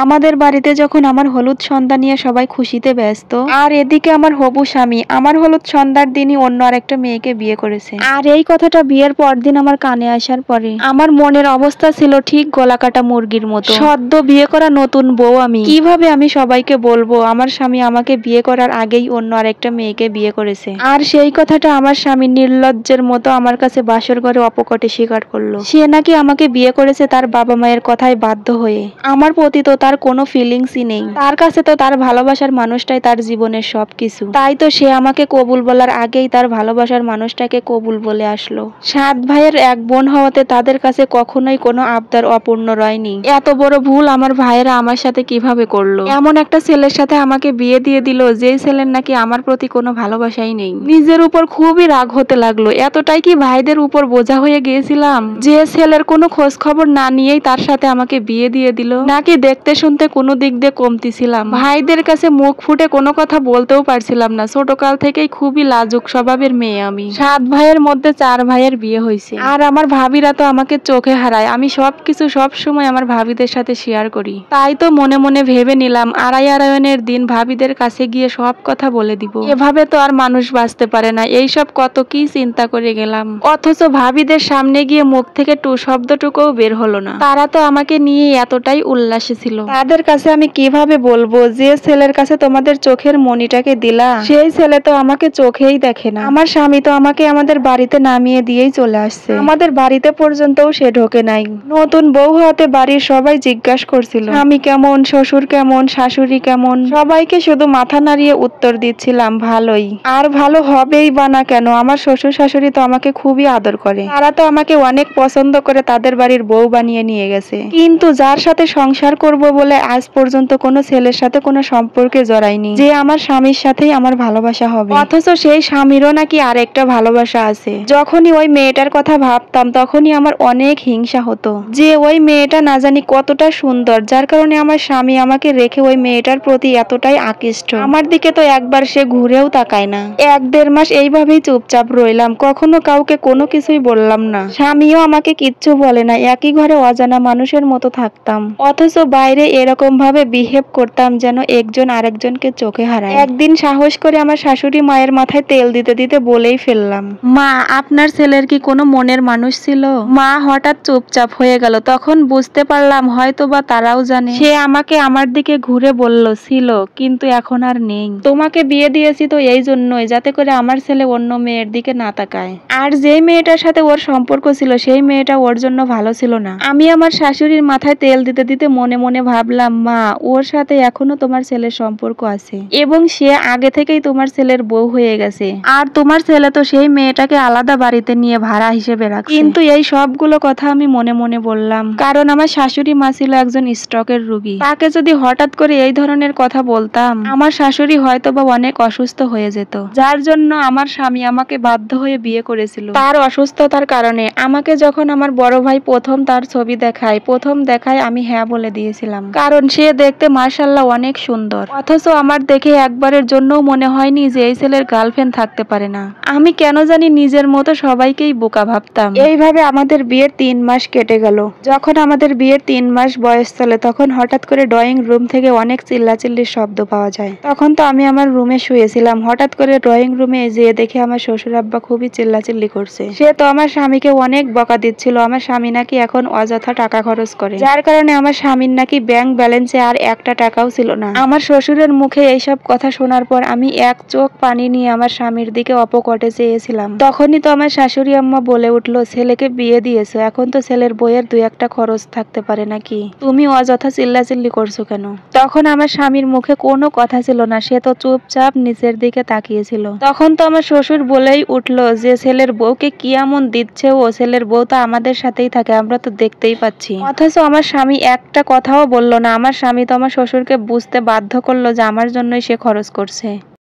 আমাদের বাড়িতে যখন আমার হলুদ সন্ধ্যা নিয়ে সবাই খুশিতে ব্যস্ত, আর এদিকে আমার হবু স্বামী আমার হলুদ সন্ধ্যার দিনই অন্য আরেকটা মেয়েকে বিয়ে করেছে। আর এই কথাটা বিয়ের পরদিন আমার কানে আসার পরে আমার মনের অবস্থা ছিল ঠিক গলাকাটা মুরগির মতো। সদ্য বিয়ে করা নতুন বউ আমি, কিভাবে আমি সবাইকে বলবো আমার স্বামী আমাকে বিয়ে করার আগেই অন্য আরেকটা মেয়েকে বিয়ে করেছে। আর সেই কথাটা আমার স্বামী নির্লজ্জের মতো আমার কাছে বাসর ঘরে অপকটে স্বীকার করলো। সে নাকি আমাকে বিয়ে করেছে তার বাবা মায়ের কথায় বাধ্য হয়ে। আমার প্রতি তো তার কোনো ফিলিংসই নেই, তার কাছে তো তার ভালোবাসার মানুষটাই তার জীবনের সবকিছু। তাই তো সে আমাকে কবুল বলার আগেই তার ভালোবাসার মানুষটাকে কবুল বলে আসলো। 7 ভাইয়ের 1 বোন হওয়াতে তাদের কাছে কখনোই কোনো আবদার অপূর্ণ রয়নি। এত বড় ভুল আমার ভাইয়েরা আমার সাথে কিভাবে করলো? এমন একটা ছেলের সাথে আমাকে বিয়ে দিয়ে দিল যেই ছেলের নাকি আমার প্রতি কোনো ভালোবাসাই নেই। নিজের উপর খুবই রাগ হতে লাগলো। এতটাই কি ভাইদের উপর বোঝা হয়ে গিয়েছিলাম যে ছেলের কোনো খোঁজ খবর না নিয়েই তার সাথে আমাকে বিয়ে দিয়ে দিল? নাকি দেখতে শুনতে কোনো দিক দিয়ে কমতি ছিলাম? ভাইদের কাছে মুখ ফুটে কোনো কথা বলতেও পারছিলাম না। ছোটকাল থেকেই খুবই লাজুক স্বভাবের মেয়ে আমি। 7 ভাইয়ের মধ্যে 4 ভাইয়ের বিয়ে হয়েছে, আর আমার ভাবিরা তো আমাকে চোখে হারায়। আমি সবকিছু সব সময় আমার ভাবিদের সাথে শেয়ার করি। তাই তো মনে মনে ভেবে নিলাম আড়াইয়ারায়ণের দিন ভাবিদের কাছে গিয়ে সব কথা বলে দিব। এভাবে তো আর মানুষ বাঁচতে পারে না, এইসব কত কি চিন্তা করে গেলাম। অথচ ভাবিদের সামনে গিয়ে মুখ থেকে টু শব্দটুকুও বের হলো না। তারা তো আমাকে নিয়ে এতটাই উল্লাসে ছিল। তাদের কাছে আমি কিভাবে বলবো যে ছেলের কাছে তোমাদের চোখের মণিটাকে দিলা সেই ছেলে তো আমাকে চোখেই দেখে না। আমার স্বামী তো আমাকে আমাদের বাড়িতে নামিয়ে দিয়েই চলে আসছে, আমাদের বাড়িতে পর্যন্তও সে ঢোকে নাই। নতুন বউ হতে বাড়ির সবাই জিজ্ঞাসা করছিল স্বামী কেমন, শ্বশুর কেমন, শাশুড়ি কেমন। সবাইকে শুধু মাথা নাড়িয়ে উত্তর দিচ্ছিলাম ভালোই। আর ভালো হবেই বা না কেন, আমার শ্বশুর শাশুড়ি তো আমাকে খুবই আদর করে। তারা তো আমাকে অনেক পছন্দ করে তাদের বাড়ির বউ বানিয়ে নিয়ে গেছে। কিন্তু যার সাথে সংসার করব বলে আজ পর্যন্ত কোনো ছেলের সাথে কোনো সম্পর্কে জড়াইনি যে আমার স্বামীর সাথেই আমার ভালোবাসা হবে। অথচ সেই স্বামীরও নাকি আরেকটা ভালোবাসা আছে। যখনই ওই মেয়েটার কথা ভাবতাম তখনই আমার অনেক হিংসা হতো যে ওই মেয়েটা না জানি কতটা সুন্দর, যার কারণে আমার স্বামী আমাকে রেখে ওই মেয়েটার প্রতি এতটাই আকৃষ্ট। আমার দিকে তো একবার সে ঘুরেও তাকায় না। 1-1.5 মাস এইভাবেই চুপচাপ রইলাম, কখনো কাউকে কোনো কিছুই বললাম না। স্বামীও আমাকে কিচ্ছু বলে না, একই ঘরে অজানা মানুষের মতো থাকতাম। অথচ বাইরে এরকম ভাবে বিহেভ করতাম যেন একজন আরেকজনকে চোখে হারায়। একদিন সাহস করে আমার শাশুড়ি মায়ের মাথায় তেল দিতে দিতে বলেই ফেললাম, মা আপনার ছেলের কি কোনো মনের মানুষ ছিল? মা হঠাৎ চুপচাপ হয়ে গেল। তখন বুঝতে পারলাম হয়তো বা তারাও জানে। সে আমাকে আমার দিকে ঘুরে বলল ছিল, কিন্তু এখন আর নেই। তোমাকে বিয়ে দিয়েছি তো এই জন্যই যাতে করে আমার ছেলে অন্য মেয়ের দিকে না তাকায়। আর যেই মেয়েটার সাথে ওর সম্পর্ক ছিল সেই মেয়েটা ওর জন্য ভালো ছিল না। আমি আমার শাশুড়ির মাথায় তেল দিতে দিতে মনে মনে ভাবলাম, মা ওর সাথে এখনো তোমার ছেলের সম্পর্ক আছে এবং সে আগে থেকেই তোমার ছেলের বউ হয়ে গেছে। আর তোমার ছেলে তো সেই মেয়েটাকে আলাদা বাড়িতে নিয়ে ভাড়া হিসেবে রাখছে। কিন্তু এই সবগুলো কথা আমি মনে মনে বললাম কারণ আমার শাশুড়ি মা ছিল একজন স্ট্রোকের রোগী। তাকে যদি হঠাৎ করে এই ধরনের কথা বলতাম আমার শাশুড়ি হয়তো বা অনেক অসুস্থ হয়ে যেত, যার জন্য আমার স্বামী আমাকে বাধ্য হয়ে বিয়ে করেছিল। তার অসুস্থতার কারণে আমাকে যখন আমার বড় ভাই প্রথম তার ছবি দেখায় আমি হ্যাঁ বলে দিয়েছিলাম, কারণ সে দেখতে মাশাআল্লাহ অনেক সুন্দর। অথচ আমার দেখে একবারের জন্যও মনে হয়নি যে এই ছেলের গার্লফ্রেন্ড থাকতে পারে না। আমি কেন জানি নিজের মতো সবাইকেই বোকা ভাবতাম। এইভাবে আমাদের বিয়ের 3 মাস কেটে গেল। যখন আমাদের বিয়ের 3 মাস বয়স চলে তখন হঠাৎ করে ড্রয়িং রুম থেকে অনেক চিল্লাচিল্লির শব্দ পাওয়া যায়। তখন তো আমি আমার রুমে শুয়েছিলাম, হঠাৎ করে ড্রয়িং রুমে যেয়ে দেখে আমার শ্বশুর আব্বা খুবই চিল্লাচিল্লি করছে। সে তো আমার স্বামীকে অনেক বকা দিচ্ছিল। আমার স্বামী নাকি এখন অযথা টাকা খরচ করে, যার কারণে আমার স্বামীর নাকি ব্যাংক ব্যালেন্সে আর 1 টাকাও ছিল না। আমার শ্বশুরের মুখে এইসব কথা শোনার পর আমি 1 চোখ পানি নিয়ে আমার স্বামীর দিকে অপকটে চেয়েছিলাম। তখনই তো আমার শাশুড়ি আম্মা বলে উঠলো, ছেলেকে বিয়ে দিয়েছো, এখন তো ছেলের বইয়ের 2-1টা খরচ থাকতে পারে নাকি, তুমি অযথা চিল্লাচিল্লি করছো কেন? তখন আমার স্বামীর মুখে কোনো কথা ছিল না, সে তো চুপচাপ নিচের দিকে তাকিয়েছিল। তখন তো আমার শ্বশুর বলেই উঠলো যে ছেলের বউকে কি এমন দিচ্ছে ও, ছেলের বউ তো আমাদের সাথেই থাকে, আমরা তো দেখতেই পাচ্ছি। অথচ আমার স্বামী একটা কথাও বলল না। আমার স্বামী তো আমার শ্বশুরকে বুঝতে বাধ্য করলো যে আমার জন্যই সে খরচ করছে।